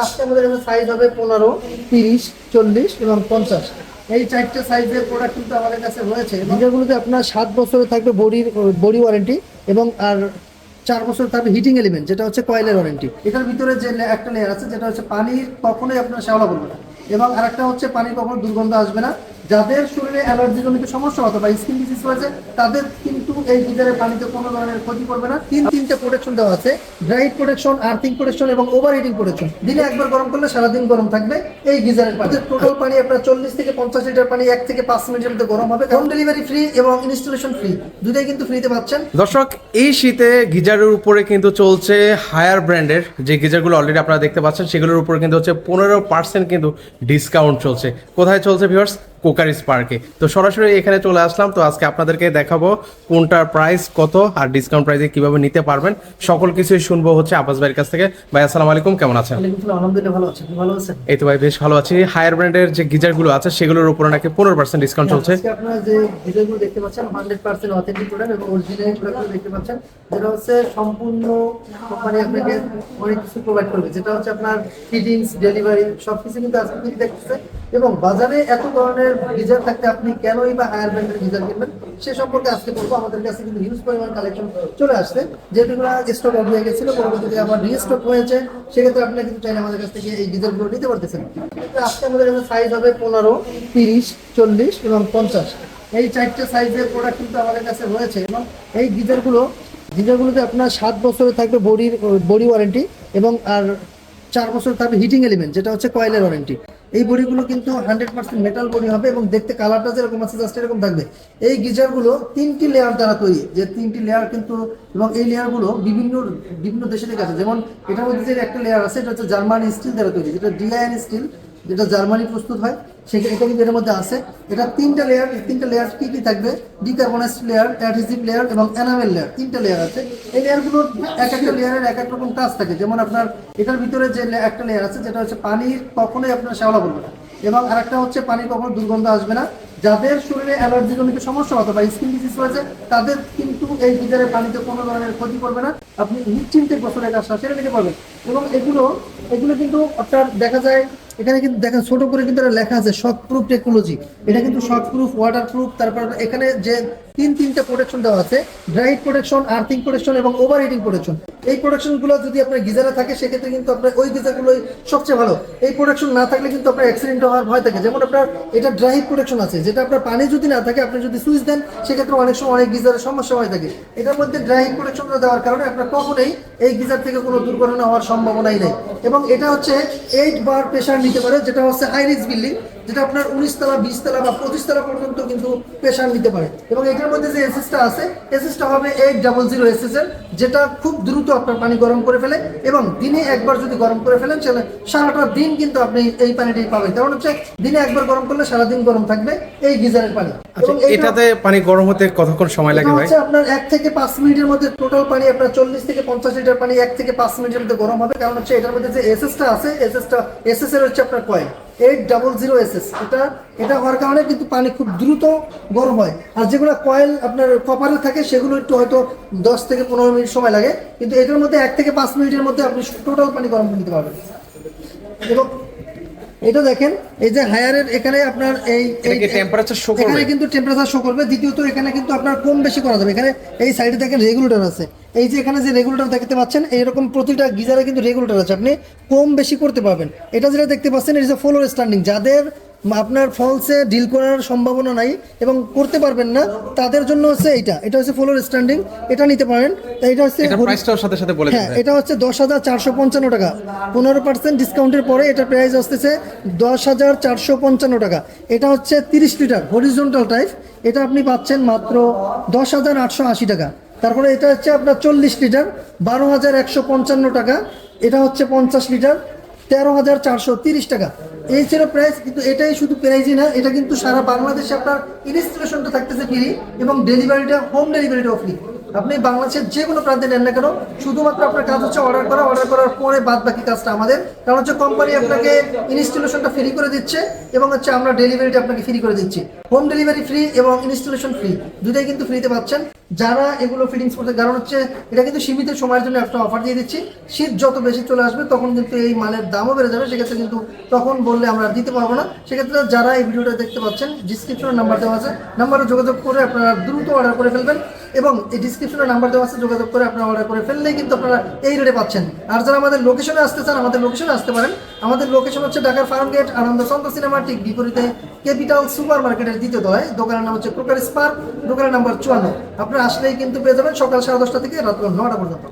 আজকে আমাদের কাছে সাইজ হবে 15, 30, 40 এবং 50। এই চারটে সাইজের প্রোডাক্ট কিন্তু আমাদের কাছে রয়েছে। গিজারগুলোতে আপনার 7 বছরে থাকবে বডি ওয়ারেন্টি এবং আর 4 বছর থাকবে হিটিং এলিমেন্ট, যেটা হচ্ছে কয়েলের ওয়ারেন্টি। এটার ভিতরে যে একটা লেয়ার আছে যেটা হচ্ছে পানি কখনোই আপনার শ্যাওলা করবে না, এবং আরেকটা হচ্ছে পানি কখনো দুর্গন্ধ আসবে না। যাদের শরীরে অ্যালার্জি জনিত সমস্যা হতো বা স্কিন ডিজিজ হয়েছে তাদের কিন্তু এই গিজারের পানিতে কোনো ধরনের ক্ষতি করবে না। তিনটে প্রোটেকশন দেওয়া আছে: ড্রাইট প্রোটেকশন, আর্থিং প্রোটেকশন এবং ওভার হিটিং প্রোটেকশন। দিনে একবার গরম করলে সারাদিন গরম থাকবে এই গিজারের পানি। টোটাল পানি আপনার 40 থেকে 50 লিটার পানি 1 থেকে 5 মিনিটের মধ্যে গরম হবে। হোম ডেলিভারি ফ্রি এবং ইনস্টলেশন ফ্রি, দুটোই কিন্তু ফ্রিতে পাচ্ছেন। দর্শক, এই শীতে গিজারের উপরে কিন্তু চলছে হায়ার ব্র্যান্ডের যে গিজারগুলো অলরেডি আপনারা দেখতে পাচ্ছেন, সেগুলোর উপরে কিন্তু হচ্ছে 15% কিন্তু ডিসকাউন্ট চলছে। কোথায় চলছে ভিউয়ার্স? কোকারি স্পার্কে। তো সরাসরি এখানে চলে আসলাম। তো আজকে আপনাদেরকে দেখাবো কোনটার প্রাইস কত আর ডিসকাউন্ট প্রাইসে কিভাবে নিতে পারবেন, সকল কিছুই শুনবো হচ্ছে আব্বাস ভাইয়ের কাছ থেকে। ভাই আসসালামু আলাইকুম, কেমন আছেন? আলহামদুলিল্লাহ ভালো আছি, ভালো আছেন? এই তো ভাই বেশ ভালো আছি। হায়ার ব্র্যান্ডের যে গিজারগুলো আছে সেগুলোর উপরে নাকি 15% ডিসকাউন্ট চলছে। আপনারা যে গিজারগুলো দেখতে পাচ্ছেন 100% অথেন্টিক প্রোডাক্ট এবং অরিজিনাল প্রোডাক্টগুলো দেখতে পাচ্ছেন, যেটা হচ্ছে সম্পূর্ণ কোম্পানি আপনাকে অনেক কিছু প্রোভাইড করবে, যেটা হচ্ছে আপনার ফিটিংস, ডেলিভারি সবকিছু কিন্তু আজকে ফ্রি দেখতেছে। এবং বাজারে এত ধরনের গিজার থাকতে আপনি কেনই বা হায়ার ব্র্যান্ডের গিজার কিনবেন সে সম্পর্কে আজকে বলবো। আমাদের কাছে কিন্তু হিউজ পরিমাণ কালেকশন চলে আসছে, যেগুলো স্টক অফ হয়ে গেছিল, পরবর্তীতে আবার রিস্টক হয়েছে। সেক্ষেত্রে আপনারা কিন্তু চাইলে আমাদের কাছ থেকে এই গিজারগুলো নিতে পারতেছেন। আজকে আমাদের কাছে সাইজ হবে 15, 30, 40 এবং 50। এই চারটে সাইজের প্রোডাক্ট কিন্তু আমাদের কাছে রয়েছে। এবং এই গিজারগুলোতে আপনার 7 বছরে থাকবে বডি ওয়ারেন্টি এবং আর 4 বছর থাকবে হিটিং এলিমেন্ট, যেটা হচ্ছে কয়েলের ওয়ারেন্টি। এই বডিগুলো কিন্তু 100% মেটাল বডি হবে এবং দেখতে কালারটা যেরকম আছে জাস্ট এরকম থাকবে। এই গিজারগুলো 3টি লেয়ার দ্বারা তৈরি, যে 3টি লেয়ার কিন্তু, এবং এই লেয়ারগুলো বিভিন্ন দেশে থেকে আছে। যেমন এটার মধ্যে যে একটা লেয়ার আছে এটা হচ্ছে জার্মানি স্টিল দ্বারা তৈরি, যেটা ডিআইএন স্টিল, যেটা জার্মানি প্রস্তুত হয়। সেটা এটা কিন্তু এর মধ্যে আছে। এটা 3টা লেয়ার। 3টা লেয়ার কি থাকবে? ডিকার্বনাইজড লেয়ার, অ্যাডহেসিভ লেয়ার এবং এনামেল লেয়ার। 3টা লেয়ার আছে। এই লেয়ারগুলোর এক একটা লেয়ারের এক এক রকম কাজ থাকে। যেমন আপনার এটার ভিতরে যে একটা লেয়ার আছে যেটা হচ্ছে পানির কখনোই আপনার শ্যাওলা করবে না, এবং আরেকটা হচ্ছে পানি কখনো দুর্গন্ধ আসবে না। যাদের শরীরে অ্যালার্জি জনিত সমস্যা হতো বা স্কিন ডিজিজ হয়েছে তাদের কিন্তু এই গিজারের পানিতে কোনো ধরনের ক্ষতি করবে না। আপনি নিশ্চিন্তে গোসলের কাজটা সেরে নিতে পারবেন। এবং এগুলো কিন্তু আপনার দেখা যায় এখানে কিন্তু দেখেন ছোট করে কিন্তু লেখা আছে শক প্রুফ টেকনোলজি। এটা কিন্তু শক প্রুফ, ওয়াটার প্রুফ। তারপর এখানে যে তিনটা প্রোটেকশন দেওয়া আছে: ড্রাইট প্রোটেকশন, আর্থিং প্রোটেকশন এবং ওভার হিটিং প্রোটেকশন। এই প্রোটেকশনগুলো যদি আপনার গিজারে থাকে সেক্ষেত্রে কিন্তু আপনার ওই গিজারগুলোই সবচেয়ে ভালো। এই প্রোটেকশন না থাকলে কিন্তু আপনার অ্যাক্সিডেন্ট হওয়ার ভয় থাকে। যেমন আপনার এটা ড্রাইট প্রোটেকশন আছে, যেটা আপনার পানি যদি না থাকে আপনি যদি সুইচ দেন সেক্ষেত্রে অনেক সময় অনেক গিজারের সমস্যা হয়ে থাকে। এটার মধ্যে ড্রাইট প্রোটেকশনটা দেওয়ার কারণে আপনার কখনোই এই গিজার থেকে কোনো দুর্ঘটনা হওয়ার সম্ভাবনাই নেই। এবং এটা হচ্ছে 8 বার প্রেশার নিতে পারে, যেটা হচ্ছে হাই রিস্ক বিল্ডিং, যেটা আপনার 19 তলা, 20 তলা বা 25 তলা পর্যন্ত কিন্তু প্রেশার নিতে পারে। এবং এটার মধ্যে যে এসএসটা আছে, এসএসটা হবে 800 এসএস এর, যেটা খুব দ্রুত আপনার পানি গরম করে ফেলে। এবং দিনে একবার যদি গরম করে ফেলেন তাহলে সারাটা দিন কিন্তু আপনি এই পানিটাই পাবেন। কারণ হচ্ছে দিনে একবার গরম করলে সারাদিন গরম থাকবে এই গিজারের পানি। এবং এটাতে পানি গরম হতে কতক্ষণ সময় লাগে ভাই? আপনার 1 থেকে 5 মিনিটের মধ্যে টোটাল পানি আপনার 40 থেকে 50 লিটার পানি 1 থেকে 5 মিনিটের মধ্যে গরম হবে। কারণ হচ্ছে এটার মধ্যে যে এসএসটা আছে, এসএস এর হচ্ছে আপনার কয়েল 800 এসএস। এটা হওয়ার কারণে কিন্তু পানি খুব দ্রুত গরম হয়। আর যেগুলো কয়েল আপনার কপারে থাকে সেগুলো একটু হয়তো 10 থেকে 15 মিনিট সময় লাগে, কিন্তু এটার মধ্যে 1 থেকে 5 মিনিটের মধ্যে আপনি টোটাল পানি গরম করে নিতে পারবেন। এবং এটা দেখেন, এই যে হায়ারের এখানে আপনার এই টেম্পারেচার শো করবে, এখানে কিন্তু টেম্পারেচার শো করবে। দ্বিতীয়ত এখানে কিন্তু আপনার কম বেশি করা যাবে। এখানে এই সাইডে দেখেন রেগুলেটর আছে। এই যে এখানে যে রেগুলেটর দেখতে পাচ্ছেন, এইরকম প্রতিটা গিজারে কিন্তু রেগুলেটর আছে, আপনি কম বেশি করতে পারবেন। এটা যেটা দেখতে পাচ্ছেন এটা হচ্ছে ফ্লোর স্ট্যান্ডিং। যাদের আপনার ফলসে ডিল করার সম্ভাবনা নাই এবং করতে পারবেন না তাদের জন্য হচ্ছে এটা হচ্ছে ফ্লোর স্ট্যান্ডিং, এটা নিতে পারেন। এটা হচ্ছে প্রাইসটাও সাথে সাথে বলে দিন। হ্যাঁ, এটা হচ্ছে 10,455 টাকা। 15% ডিসকাউন্টের পরে এটা প্রাইস আসতেছে 10,455 টাকা। এটা হচ্ছে 30 লিটার হরিজন্টাল টাইপ, এটা আপনি পাচ্ছেন মাত্র 10,880 টাকা। তারপরে এটা হচ্ছে আপনার 40 লিটার 12,155 টাকা। এটা হচ্ছে 50 লিটার 13,430 টাকা। এই ছিল প্রাইস। কিন্তু এটাই শুধু প্রাইসই না, এটা কিন্তু সারা বাংলাদেশে আপনার ইনস্টলেশনটা থাকতেছে ফ্রি এবং ডেলিভারিটা হোম ডেলিভারিটাও ফ্রি। আপনি বাংলাদেশের যে কোনো প্রান্তে নেন না কেন, শুধুমাত্র আপনার কাজ হচ্ছে অর্ডার করার পরে বাদ বাকি কাজটা আমাদের। কারণ হচ্ছে কোম্পানি আপনাকে ইনস্টলেশনটা ফ্রি করে দিচ্ছে এবং হচ্ছে আমরা ডেলিভারিটা আপনাকে ফ্রি করে দিচ্ছি। হোম ডেলিভারি ফ্রি এবং ইনস্টলেশন ফ্রি, দুটাই কিন্তু ফ্রিতে পাচ্ছেন। যারা এগুলো ফিটিংস করতে, কারণ হচ্ছে এটা কিন্তু সীমিত সময়ের জন্য একটা অফার দিয়ে দিচ্ছি। শীত যত বেশি চলে আসবে তখন কিন্তু এই মালের দামও বেড়ে যাবে, সেক্ষেত্রে কিন্তু তখন বললে আমরা আর দিতে পারবো না। সেক্ষেত্রে যারা এই ভিডিওটা দেখতে পাচ্ছেন, ডিসক্রিপশনে নাম্বার দেওয়া আছে, নাম্বারে যোগাযোগ করে আপনারা দ্রুত অর্ডার করে ফেলবেন এবং এই ডিসক্রিপশনে নাম্বার দেওয়া আছে, যোগাযোগ করে আপনারা অর্ডার করে ফেললেই কিন্তু আপনারা এই রেটে পাচ্ছেন। আর যারা আমাদের লোকেশনে আসতে চান, আমাদের লোকেশনে আসতে পারেন। আমাদের লোকেশন হচ্ছে ঢাকার ফার্ম গেট, আনন্দ সন্ত সিনেমা ঠিক বিপরীতে ক্যাপিটাল সুপার মার্কেটের দ্বিতীয় তলায়। দোকানের নাম হচ্ছে ক্রোকারি স্পার্ক, দোকানের নাম্বার 54। আপনারা আসলেই কিন্তু পেয়ে যাবেন সকাল 10:30 থেকে রাত 9টা পর্যন্ত।